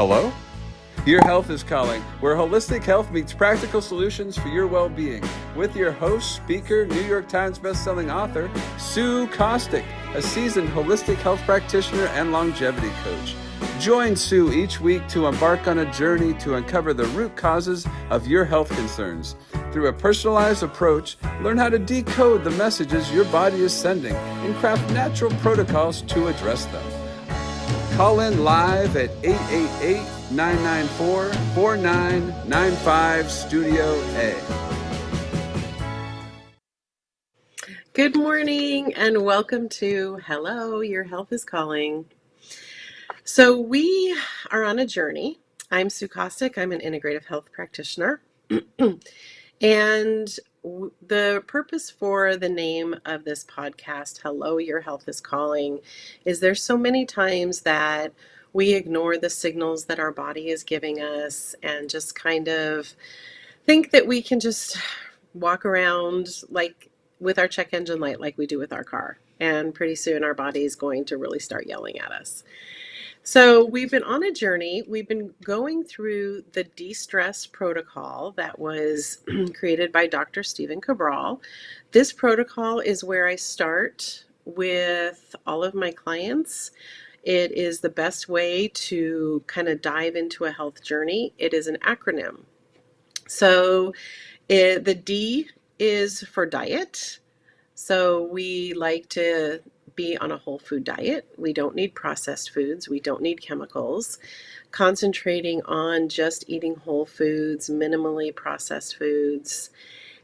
Hello? Your Health is Calling, where holistic health meets practical solutions for your well-being. With your host, speaker, New York Times bestselling author, Sue Kostyk, a seasoned holistic health practitioner and longevity coach. Join Sue each week to embark on a journey to uncover the root causes of your health concerns. Through a personalized approach, learn how to decode the messages your body is sending and craft natural protocols to address them. Call in live at 888-994-4995 Studio A. Good morning and welcome to Hello, Your Health is Calling. So we are on a journey. I'm Sue Kostyk. I'm an integrative health practitioner. And the purpose for the name of this podcast, Hello, Your Health is Calling, is there's so many times that we ignore the signals that our body is giving us and just kind of think that we can just walk around like with our check engine light like we do with our car. And pretty soon our body is going to really start yelling at us. So we've been on a journey. We've been going through the de-stress protocol that was created by Dr. Stephen Cabral. This protocol is where I start with all of my clients. It is the best way to kind of dive into a health journey. It is an acronym. So the D is for diet. So we like to be on a whole food diet. We don't need processed foods. We don't need chemicals. Concentrating on just eating whole foods, minimally processed foods.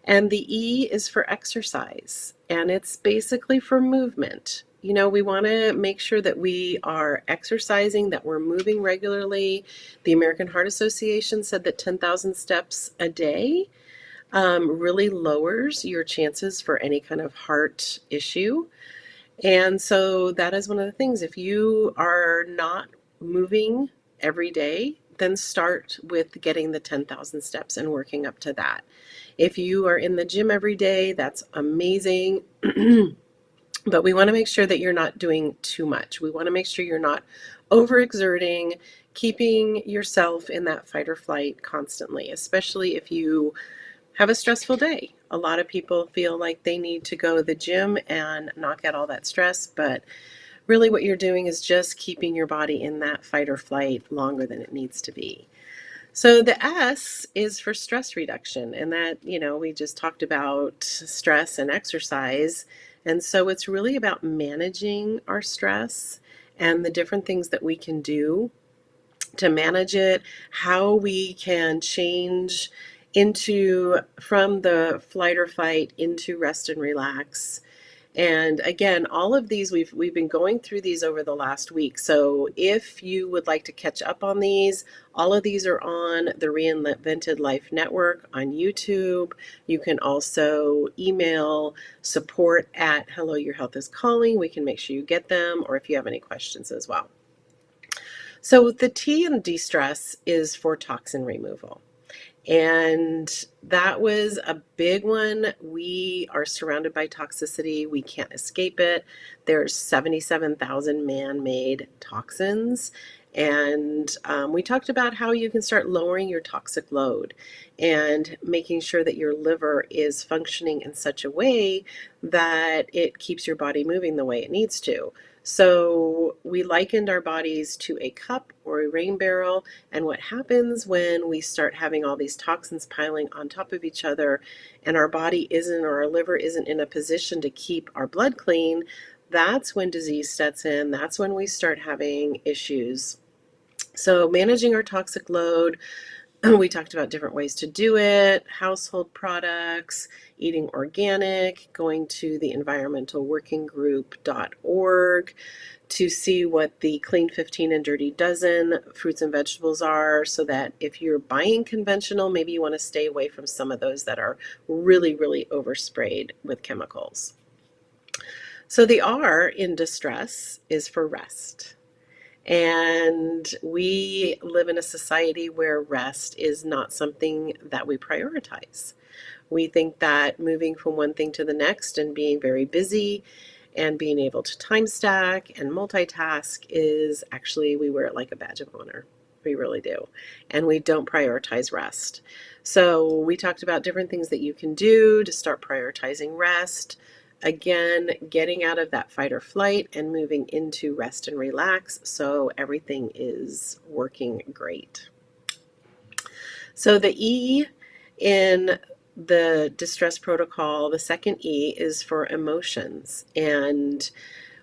And the E is for exercise. And it's basically for movement. You know, we want to make sure that we are exercising, that we're moving regularly. The American Heart Association said that 10,000 steps a day really lowers your chances for any kind of heart issue. And so that is one of the things. If you are not moving every day, then start with getting the 10,000 steps and working up to that. If you are in the gym every day, that's amazing. But we want to make sure that you're not doing too much. We want to make sure you're not overexerting, keeping yourself in that fight or flight constantly, especially if you have a stressful day. A lot of people feel like they need to go to the gym and knock out all that stress, but really what you're doing is just keeping your body in that fight or flight longer than it needs to be. So the S is for stress reduction, and that, you know, we just talked about stress and exercise. And so it's really about managing our stress and the different things that we can do to manage it, how we can change from the flight or fight into rest and relax. And again, all of these, we've been going through these over the last week. So if you would like to catch up on these, all of these are on the Reinvented Life Network on YouTube. You can also email support@Hello Your Health is Calling. We can make sure you get them, or if you have any questions as well. So the T in de-stress is for toxin removal. And that was a big one. We are surrounded by toxicity. We can't escape it. There's 77,000 man-made toxins. And we talked about how you can start lowering your toxic load and making sure that your liver is functioning in such a way that it keeps your body moving the way it needs to. So we likened our bodies to a cup or a rain barrel, and what happens when we start having all these toxins piling on top of each other and our body isn't, or our liver isn't in a position to keep our blood clean, that's when disease sets in. That's when we start having issues. So managing our toxic load, we talked about different ways to do it, household products, eating organic, going to the environmentalworkinggroup.org to see what the Clean 15 and Dirty Dozen fruits and vegetables are, so that if you're buying conventional, maybe you want to stay away from some of those that are really, really oversprayed with chemicals. So the R in distress is for rest. And we live in a society where rest is not something that we prioritize. We think that moving from one thing to the next and being very busy and being able to time stack and multitask is actually, we wear it like a badge of honor. We really do. And we don't prioritize rest. So we talked about different things that you can do to start prioritizing rest. Again, getting out of that fight or flight and moving into rest and relax so everything is working great. So the E in the distress protocol, the second E is for emotions. And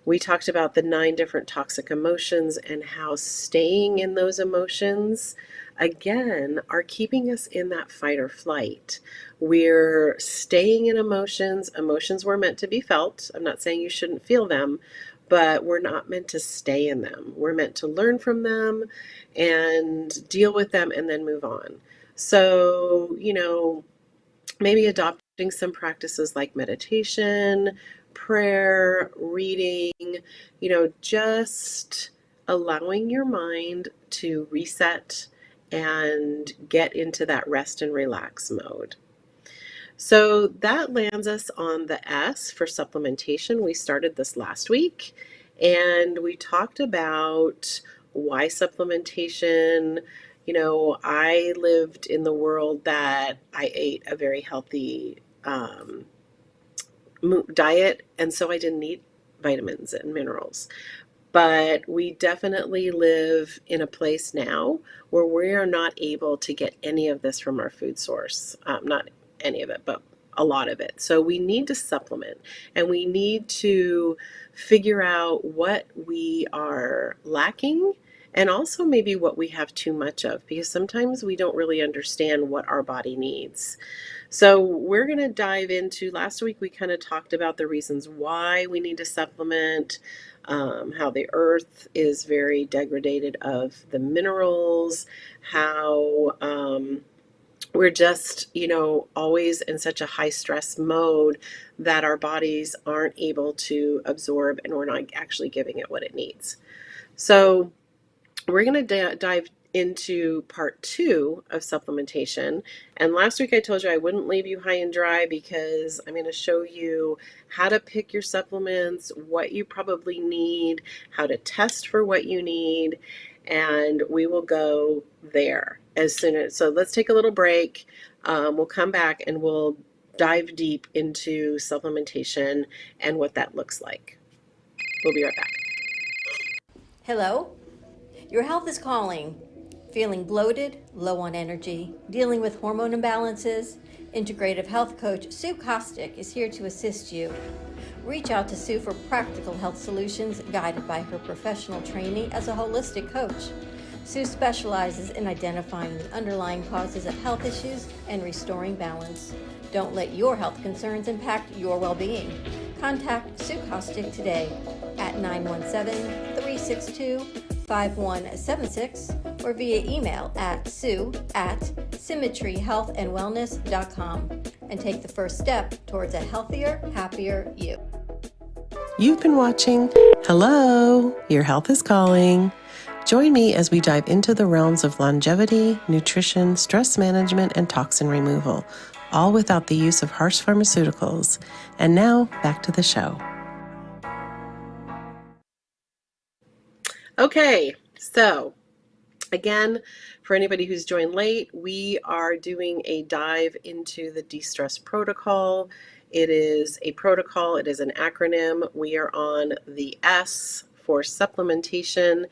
we talked about the 9 different toxic emotions and how staying in those emotions, again, are keeping us in that fight or flight. We're staying in emotions. Emotions were meant to be felt. I'm not saying you shouldn't feel them, but we're not meant to stay in them. We're meant to learn from them and deal with them and then move on. So, maybe adopting some practices like meditation, prayer, reading, just allowing your mind to reset and get into that rest and relax mode. So that lands us on the S for supplementation. We started this last week and we talked about why supplementation. I lived in the world that I ate a very healthy diet, and so I didn't need vitamins and minerals. But we definitely live in a place now where we are not able to get any of this from our food source. Not any of it, but a lot of it. So we need to supplement and we need to figure out what we are lacking and also maybe what we have too much of, because sometimes we don't really understand what our body needs. So we're going to dive into, last week we kind of talked about the reasons why we need to supplement, how the earth is very degraded of the minerals, how we're just, always in such a high stress mode that our bodies aren't able to absorb and we're not actually giving it what it needs. So we're going to dive into part 2 of supplementation. And last week I told you I wouldn't leave you high and dry because I'm going to show you how to pick your supplements, what you probably need, how to test for what you need, and we will go there as soon as. So let's take a little break. We'll come back and we'll dive deep into supplementation and what that looks like. We'll be right back. Hello? Your health is calling. Feeling bloated, low on energy, dealing with hormone imbalances? Integrative health coach Sue Kostyk is here to assist you. Reach out to Sue for practical health solutions guided by her professional training as a holistic coach. Sue specializes in identifying the underlying causes of health issues and restoring balance. Don't let your health concerns impact your well-being. Contact Sue Kostyk today at 917-362-5176 or via email at sue@symmetryhealthandwellness.com and take the first step towards a healthier, happier you. You've been watching Hello, Your Health is Calling. Join me as we dive into the realms of longevity, nutrition, stress management, and toxin removal, all without the use of harsh pharmaceuticals. And now, back to the show. Okay, so again, for anybody who's joined late, we are doing a dive into the de-stress protocol. It is a protocol, it is an acronym. We are on the S for supplementation.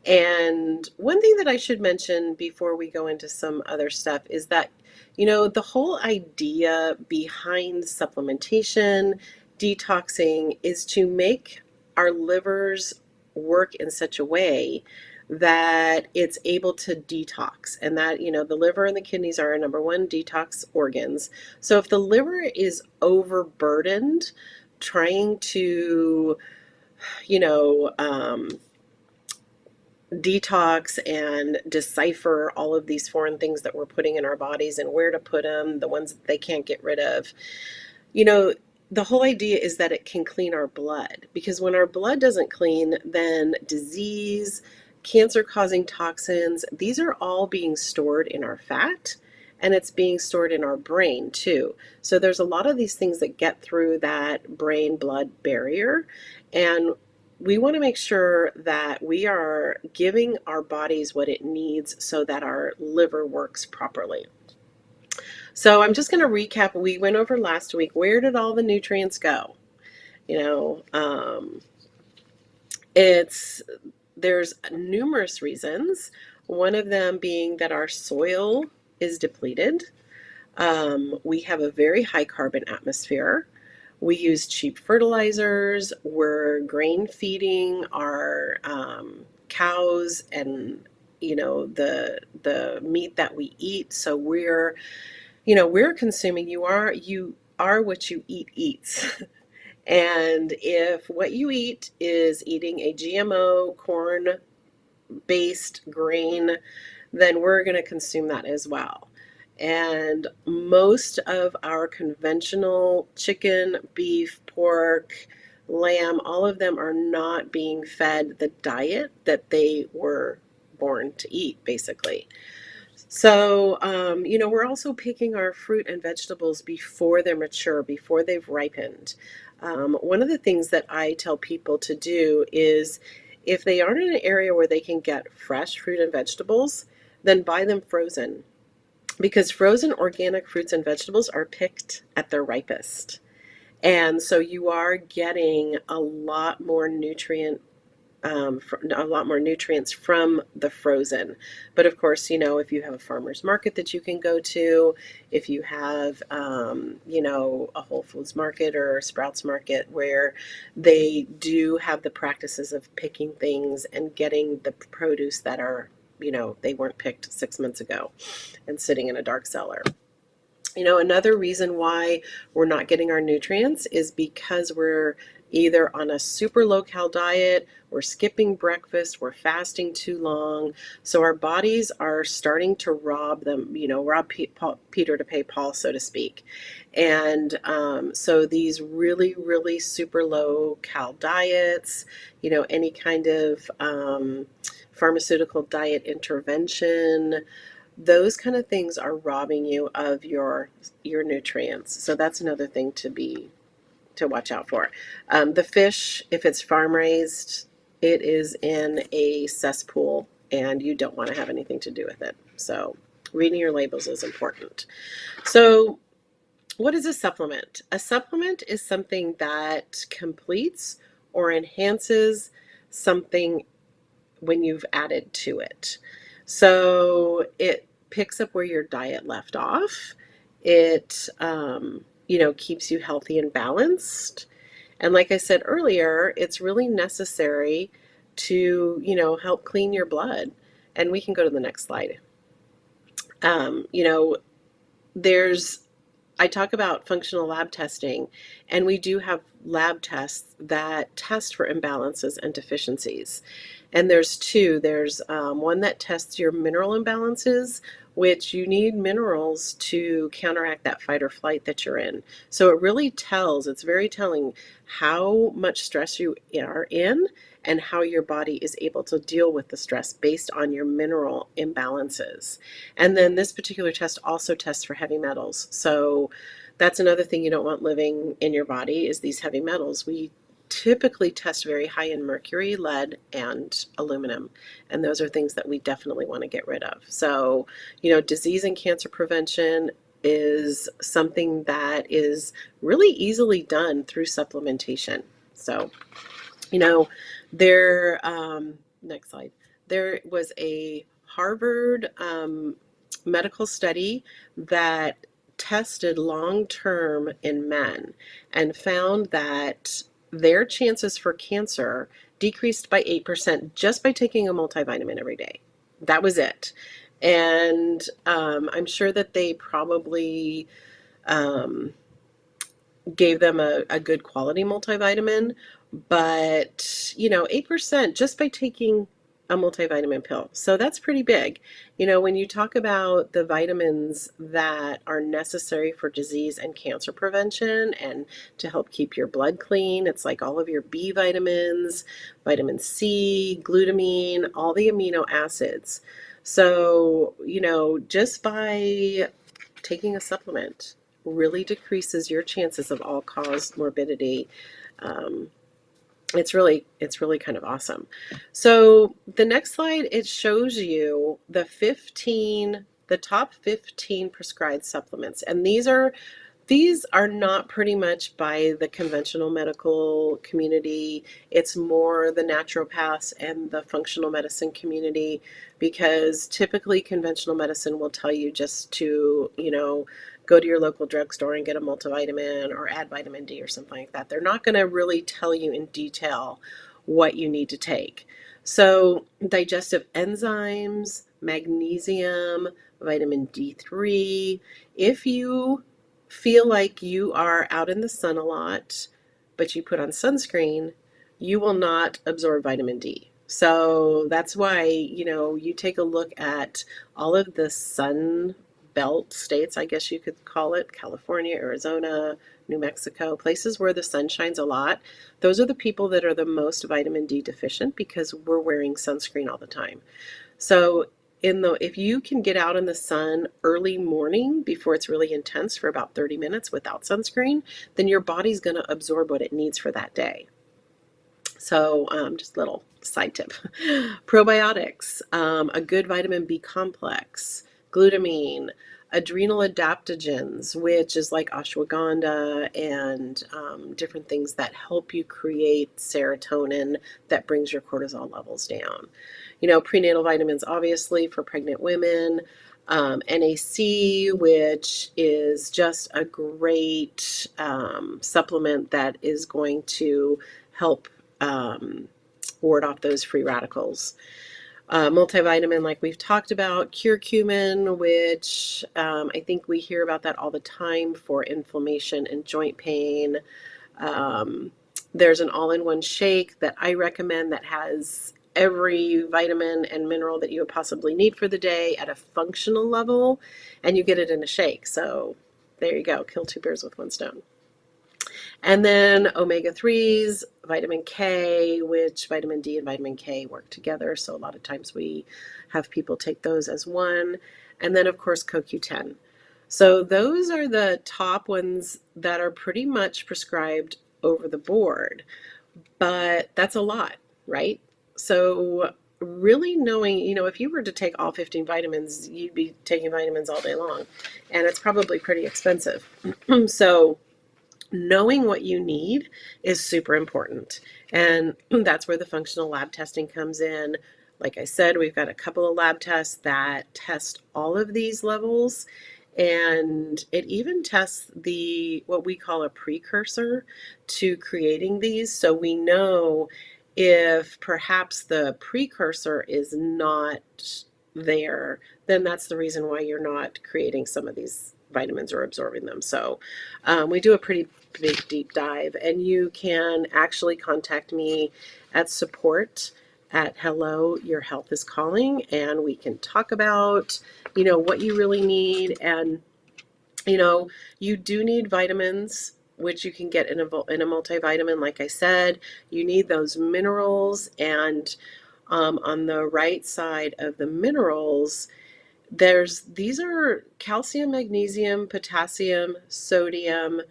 And one thing that I should mention before we go into some other stuff is that, the whole idea behind supplementation, detoxing, is to make our livers work in such a way that it's able to detox, and that the liver and the kidneys are our number one detox organs. So if the liver is overburdened trying to detox and decipher all of these foreign things that we're putting in our bodies and where to put them, the ones that they can't get rid of, the whole idea is that it can clean our blood, because when our blood doesn't clean, then disease, cancer-causing toxins, these are all being stored in our fat, and it's being stored in our brain too. So there's a lot of these things that get through that brain-blood barrier, and we want to make sure that we are giving our bodies what it needs so that our liver works properly. So I'm just going to recap. We went over last week, where did all the nutrients go? There's numerous reasons. One of them being that our soil is depleted. We have a very high carbon atmosphere. We use cheap fertilizers. We're grain feeding our cows and the meat that we eat. So we're consuming. You are what you eat eats. And if what you eat is eating a GMO corn-based grain, then we're going to consume that as well. And most of our conventional chicken, beef, pork, lamb, all of them are not being fed the diet that they were born to eat, basically. So, we're also picking our fruit and vegetables before they're mature, before they've ripened. One of the things that I tell people to do is if they aren't in an area where they can get fresh fruit and vegetables, then buy them frozen. Because frozen organic fruits and vegetables are picked at their ripest. And so you are getting a lot more nutrients from the frozen. But of course, if you have a farmer's market that you can go to, if you have, a Whole Foods market or a Sprouts market where they do have the practices of picking things and getting the produce that are, they weren't picked 6 months ago and sitting in a dark cellar. Another reason why we're not getting our nutrients is because we're either on a super low-cal diet, we're skipping breakfast, we're fasting too long. So our bodies are starting to rob Peter to pay Paul, so to speak. And so these really, really super low-cal diets, any kind of pharmaceutical diet intervention, those kind of things are robbing you of your nutrients. So that's another thing to watch out for. The fish, if it's farm raised, it is in a cesspool and you don't want to have anything to do with it. So reading your labels is important. So what is a supplement? A supplement is something that completes or enhances something when you've added to it. So it picks up where your diet left off. It, keeps you healthy and balanced. And like I said earlier, it's really necessary to, help clean your blood. And we can go to the next slide. I talk about functional lab testing, and we do have lab tests that test for imbalances and deficiencies. And there's two. There's one that tests your mineral imbalances, which you need minerals to counteract that fight or flight that you're in. So it's very telling how much stress you are in and how your body is able to deal with the stress based on your mineral imbalances. And then this particular test also tests for heavy metals. So that's another thing you don't want living in your body is these heavy metals. We typically test very high in mercury, lead, and aluminum. And those are things that we definitely want to get rid of. So, disease and cancer prevention is something that is really easily done through supplementation. So, next slide. There was a Harvard medical study that tested long-term in men and found that their chances for cancer decreased by 8% just by taking a multivitamin every day. That was it. And I'm sure that they probably gave them a good quality multivitamin, but 8% just by taking a multivitamin pill. So that's pretty big. When you talk about the vitamins that are necessary for disease and cancer prevention and to help keep your blood clean, it's like all of your B vitamins, vitamin C, glutamine, all the amino acids. So, just by taking a supplement really decreases your chances of all-cause morbidity It's really kind of awesome. So the next slide, it shows you the top 15 prescribed supplements. And these are not pretty much by the conventional medical community. It's more the naturopaths and the functional medicine community, because typically conventional medicine will tell you just to, go to your local drugstore and get a multivitamin or add vitamin D or something like that. They're not going to really tell you in detail what you need to take. So digestive enzymes, magnesium, vitamin D3. If you feel like you are out in the sun a lot, but you put on sunscreen, you will not absorb vitamin D. So that's why, you take a look at all of the sun belt states, I guess you could call it, California, Arizona, New Mexico, places where the sun shines a lot. Those are the people that are the most vitamin D deficient, because we're wearing sunscreen all the time. So if you can get out in the sun early morning before it's really intense for about 30 minutes without sunscreen, then your body's going to absorb what it needs for that day. So just a little side tip. Probiotics, a good vitamin B complex, glutamine, adrenal adaptogens, which is like ashwagandha and different things that help you create serotonin that brings your cortisol levels down. Prenatal vitamins, obviously, for pregnant women. NAC, which is just a great supplement that is going to help ward off those free radicals. Multivitamin, like we've talked about. Curcumin, which I think we hear about that all the time for inflammation and joint pain. There's an all-in-one shake that I recommend that has every vitamin and mineral that you would possibly need for the day at a functional level, and you get it in a shake. So there you go, kill two birds with one stone. And then omega-3s, vitamin K, which vitamin D and vitamin K work together. So a lot of times we have people take those as one. And then, of course, CoQ10. So those are the top ones that are pretty much prescribed over the board. But that's a lot, right? So really knowing, if you were to take all 15 vitamins, you'd be taking vitamins all day long. And it's probably pretty expensive. So knowing what you need is super important. And that's where the functional lab testing comes in. Like I said, we've got a couple of lab tests that test all of these levels. And it even tests what we call a precursor to creating these. So we know if perhaps the precursor is not there, then that's the reason why you're not creating some of these vitamins or absorbing them. So we do a pretty big deep dive, and you can actually contact me at support@Hello Your Health is Calling, and we can talk about what you really need. And you do need vitamins, which you can get in a multivitamin. Like I said, you need those minerals, and on the right side of the minerals, these are calcium, magnesium, potassium, sodium,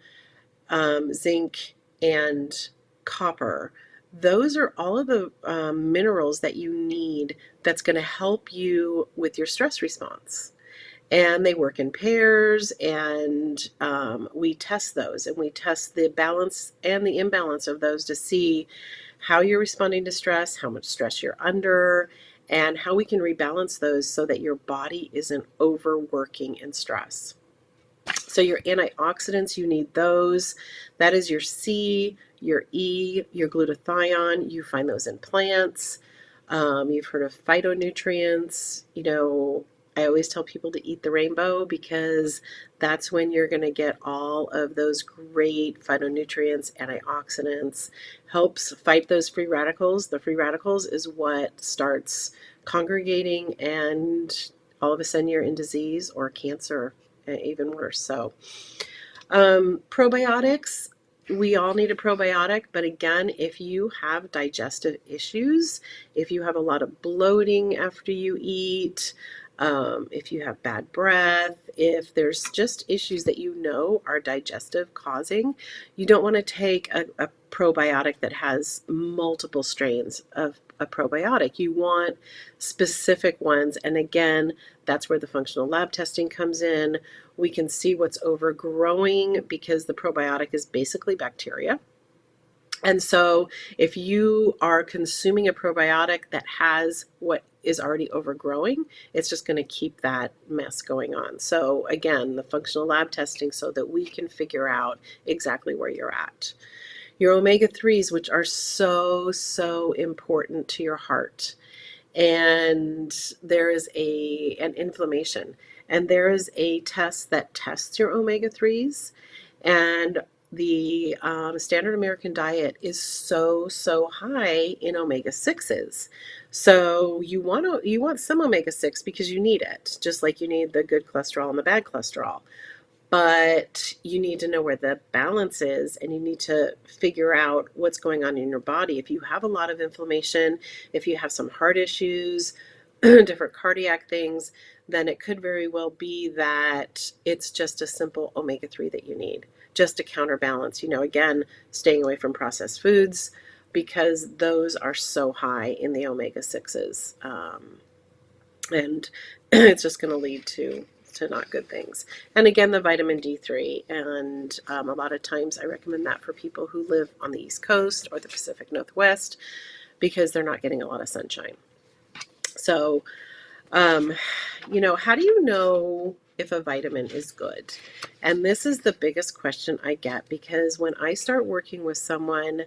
zinc, and copper. Those are all of the minerals that you need that's going to help you with your stress response. And they work in pairs, and we test those, and we test the balance and the imbalance of those to see how you're responding to stress, how much stress you're under, and how we can rebalance those so that your body isn't overworking in stress. So your antioxidants, you need those. That is your C, your E, your glutathione. You find those in plants. You've heard of phytonutrients. I always tell people to eat the rainbow, because that's when you're going to get all of those great phytonutrients, antioxidants, helps fight those free radicals. The free radicals is what starts congregating, and all of a sudden you're in disease or cancer, even worse. So probiotics, we all need a probiotic, but again, if you have digestive issues, if you have a lot of bloating after you eat, if you have bad breath, if there's just issues that you know are digestive causing, you don't want to take a probiotic that has multiple strains of a probiotic. You want specific ones. And again, that's where the functional lab testing comes in. We can see what's overgrowing because the probiotic is basically bacteria. And so if you are consuming a probiotic that has what is already overgrowing, it's just going to keep that mess going on. So again, the functional lab testing so that we can figure out exactly where you're at. Your omega-3s, which are so, so important to your heart. And there is an inflammation. And there is a test that tests your omega-3s. And the standard American diet is so, so high in omega-6s. So you want some omega-6 because you need it, just like you need the good cholesterol and the bad cholesterol. But you need to know where the balance is, and you need to figure out what's going on in your body. If you have a lot of inflammation, if you have some heart issues, different cardiac things, then it could very well be that it's just a simple omega-3 that you need, just to counterbalance, again, staying away from processed foods because those are so high in the omega-6s. And it's just going to lead to not good things. And again, the vitamin D3. And a lot of times I recommend that for people who live on the East Coast or the Pacific Northwest because they're not getting a lot of sunshine. So, how do you know if a vitamin is good? And this is the biggest question I get because when I start working with someone,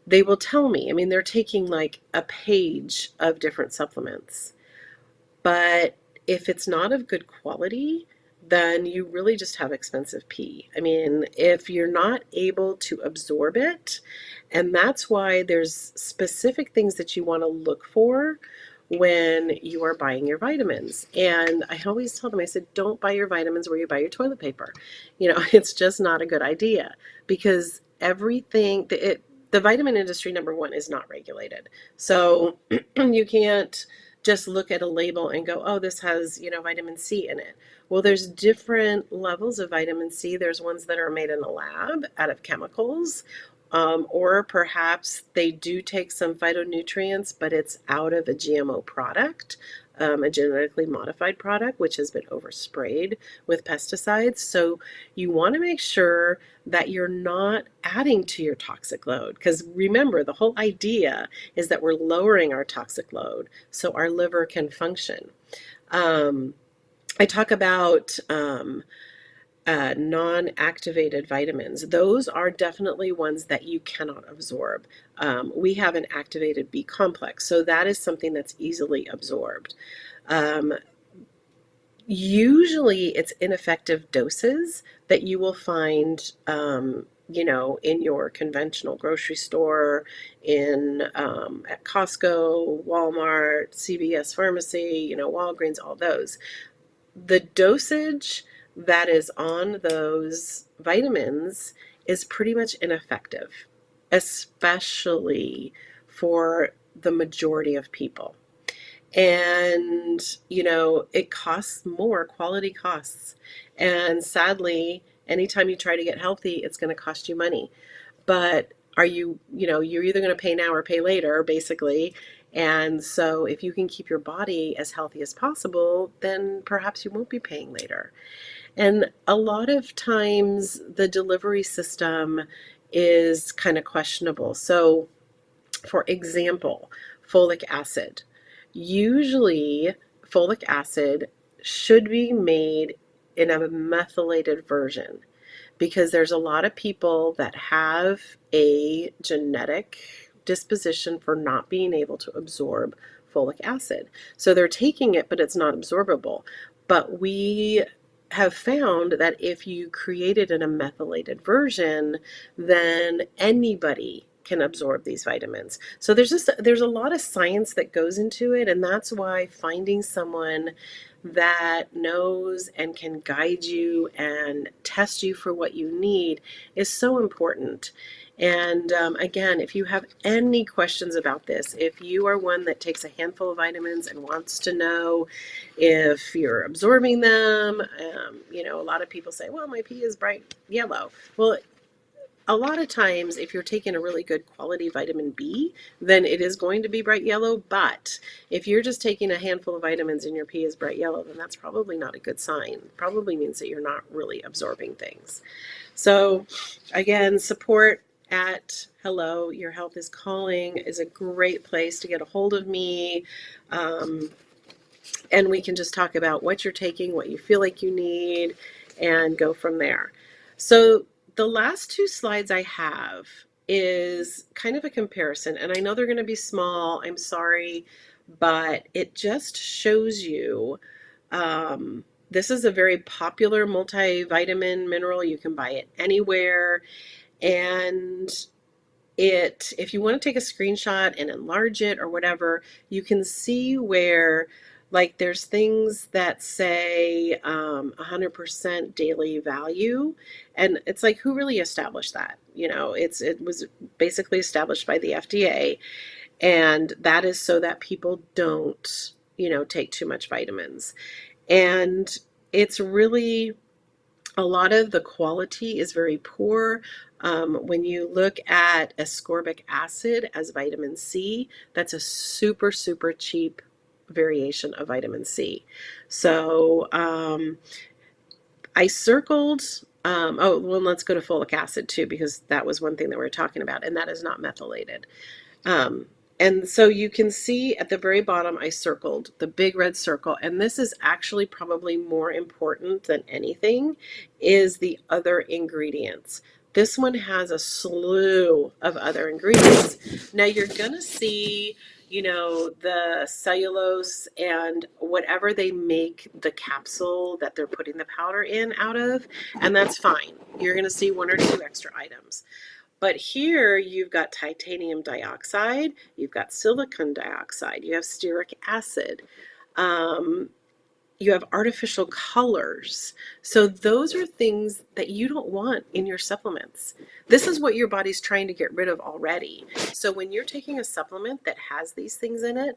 they will tell me, they're taking like a page of different supplements. But if it's not of good quality, then you really just have expensive pee. If you're not able to absorb it, and that's why there's specific things that you want to look for when you are buying your vitamins. And I always tell them, I said, don't buy your vitamins where you buy your toilet paper. It's just not a good idea because everything, the vitamin industry, number one, is not regulated. So you can't just look at a label and go, oh, this has, vitamin C in it. Well, there's different levels of vitamin C. There's ones that are made in a lab out of chemicals, or perhaps they do take some phytonutrients, but it's out of a GMO product, a genetically modified product, which has been oversprayed with pesticides. So you want to make sure that you're not adding to your toxic load. Because remember, the whole idea is that we're lowering our toxic load so our liver can function. I talk about non-activated vitamins. Those are definitely ones that you cannot absorb. We have an activated B complex, so that is something that's easily absorbed. Usually it's ineffective doses that you will find in your conventional grocery store, at Costco, Walmart, CVS Pharmacy, Walgreens, all those. The dosage that is on those vitamins is pretty much ineffective, especially for the majority of people. And, it costs more, quality costs. And sadly, anytime you try to get healthy, it's going to cost you money. But you're either going to pay now or pay later, basically. And so if you can keep your body as healthy as possible, then perhaps you won't be paying later. And a lot of times the delivery system is kind of questionable. So, for example, folic acid. Usually, folic acid should be made in a methylated version because there's a lot of people that have a genetic disposition for not being able to absorb folic acid. So they're taking it, but it's not absorbable. But we have found that if you create it in a methylated version, then anybody can absorb these vitamins. So there's a lot of science that goes into it, and that's why finding someone that knows and can guide you and test you for what you need is so important. And again, if you have any questions about this, if you are one that takes a handful of vitamins and wants to know if you're absorbing them, a lot of people say, well, my pee is bright yellow. Well, a lot of times, if you're taking a really good quality vitamin B, then it is going to be bright yellow. But if you're just taking a handful of vitamins and your pee is bright yellow, then that's probably not a good sign. Probably means that you're not really absorbing things. So again, support at Hello, Your Health is Calling is a great place to get a hold of me. And we can just talk about what you're taking, what you feel like you need, and go from there. So the last two slides I have is kind of a comparison, and I know they're going to be small. I'm sorry, but it just shows you this is a very popular multivitamin mineral. You can buy it anywhere, and if you want to take a screenshot and enlarge it or whatever, you can see where, like, there's things that say 100% daily value, and it's like, who really established that? It was basically established by the FDA, and that is so that people don't take too much vitamins. And it's really, a lot of the quality is very poor. When you look at ascorbic acid as vitamin C, that's a super, super cheap variation of vitamin C. So I circled, let's go to folic acid too, because that was one thing that we were talking about, and that is not methylated. And so you can see at the very bottom, I circled the big red circle, and this is actually probably more important than anything, is the other ingredients. This one has a slew of other ingredients. Now you're going to see, the cellulose and whatever they make the capsule that they're putting the powder in out of, and that's fine. You're going to see one or two extra items. But here you've got titanium dioxide, you've got silicon dioxide, you have stearic acid, you have artificial colors. So those are things that you don't want in your supplements. This is what your body's trying to get rid of already. So when you're taking a supplement that has these things in it,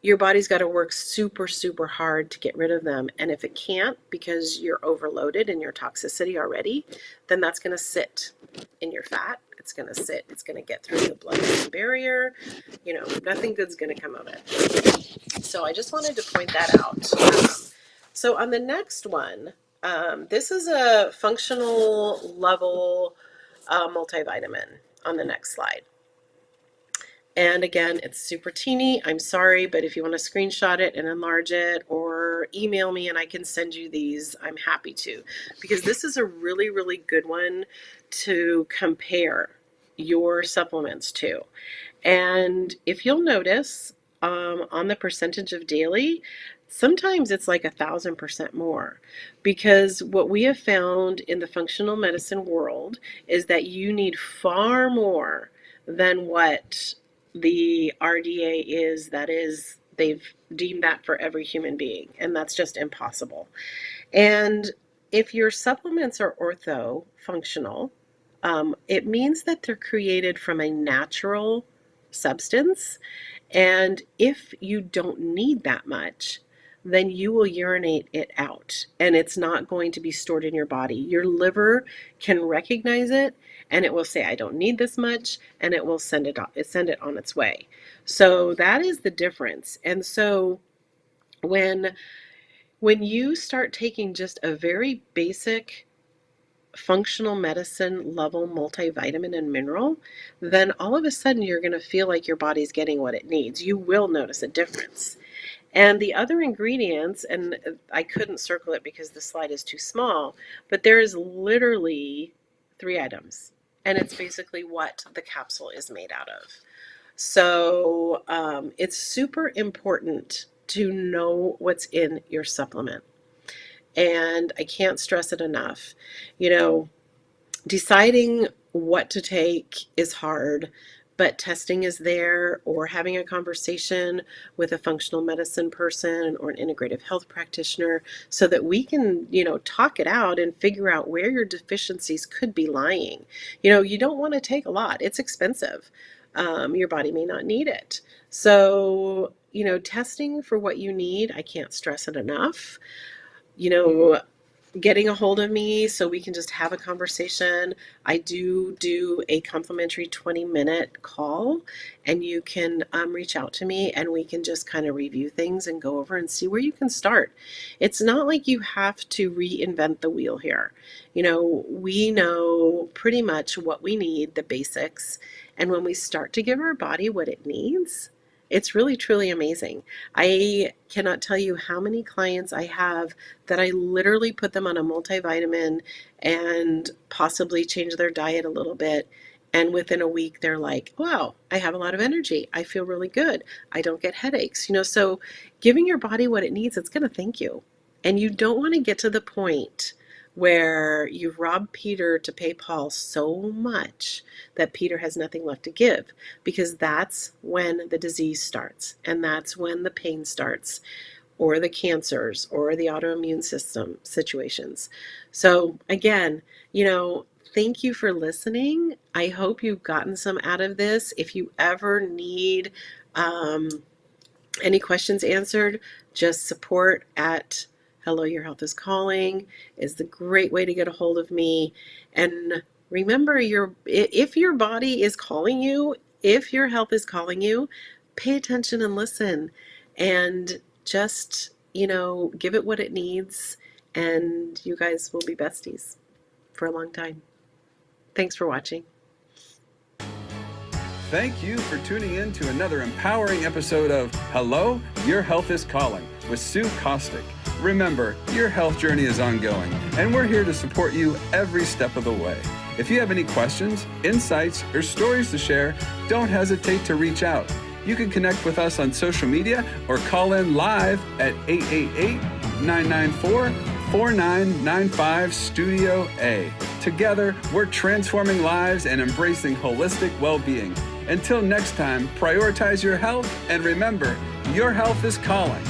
your body's got to work super, super hard to get rid of them. And if it can't, because you're overloaded in your toxicity already, then that's going to sit in your fat. It's going to sit. It's going to get through the blood-brain barrier. Nothing good's going to come of it. So I just wanted to point that out. So on the next one, this is a functional level multivitamin on the next slide. And again, it's super teeny. I'm sorry, but if you want to screenshot it and enlarge it or email me and I can send you these, I'm happy to. Because this is a really, really good one to compare your supplements to. And if you'll notice, on the percentage of daily, sometimes it's like 1,000% more. Because what we have found in the functional medicine world is that you need far more than what the RDA is, they've deemed that for every human being, and that's just impossible. And if your supplements are ortho functional, it means that they're created from a natural substance, and if you don't need that much, then you will urinate it out, and it's not going to be stored in your body. Your liver can recognize it, and it will say, I don't need this much, and it will send it on its way. So that is the difference. And so when you start taking just a very basic functional medicine level multivitamin and mineral, then all of a sudden you're going to feel like your body's getting what it needs. You will notice a difference. And the other ingredients, and I couldn't circle it because the slide is too small, but there is literally 3 items. And it's basically what the capsule is made out of. So it's super important to know what's in your supplement. And I can't stress it enough. Deciding what to take is hard, but testing is there, or having a conversation with a functional medicine person or an integrative health practitioner so that we can, talk it out and figure out where your deficiencies could be lying. You don't want to take a lot. It's expensive. Your body may not need it. So, testing for what you need, I can't stress it enough. Getting a hold of me so we can just have a conversation. I do a complimentary 20-minute call, and you can reach out to me and we can just kind of review things and go over and see where you can start. It's not like you have to reinvent the wheel here. We know pretty much what we need, the basics, and when we start to give our body what it needs, it's really, truly amazing. I cannot tell you how many clients I have that I literally put them on a multivitamin and possibly change their diet a little bit. And within a week, they're like, wow, I have a lot of energy. I feel really good. I don't get headaches. So giving your body what it needs, it's going to thank you. And you don't want to get to the point where you've robbed Peter to pay Paul so much that Peter has nothing left to give, because that's when the disease starts, and that's when the pain starts, or the cancers, or the autoimmune system situations. So again, thank you for listening. I hope you've gotten some out of this. If you ever need any questions answered, just support at Hello, Your Health is Calling is the great way to get a hold of me. And remember, if your body is calling you, if your health is calling you, pay attention and listen, and just, give it what it needs, and you guys will be besties for a long time. Thanks for watching. Thank you for tuning in to another empowering episode of Hello, Your Health is Calling with Sue Kostyk. Remember, your health journey is ongoing, and we're here to support you every step of the way. If you have any questions, insights, or stories to share, don't hesitate to reach out. You can connect with us on social media or call in live at 888-994-4995 Studio A. Together, we're transforming lives and embracing holistic well-being. Until next time, prioritize your health, and remember, your health is calling.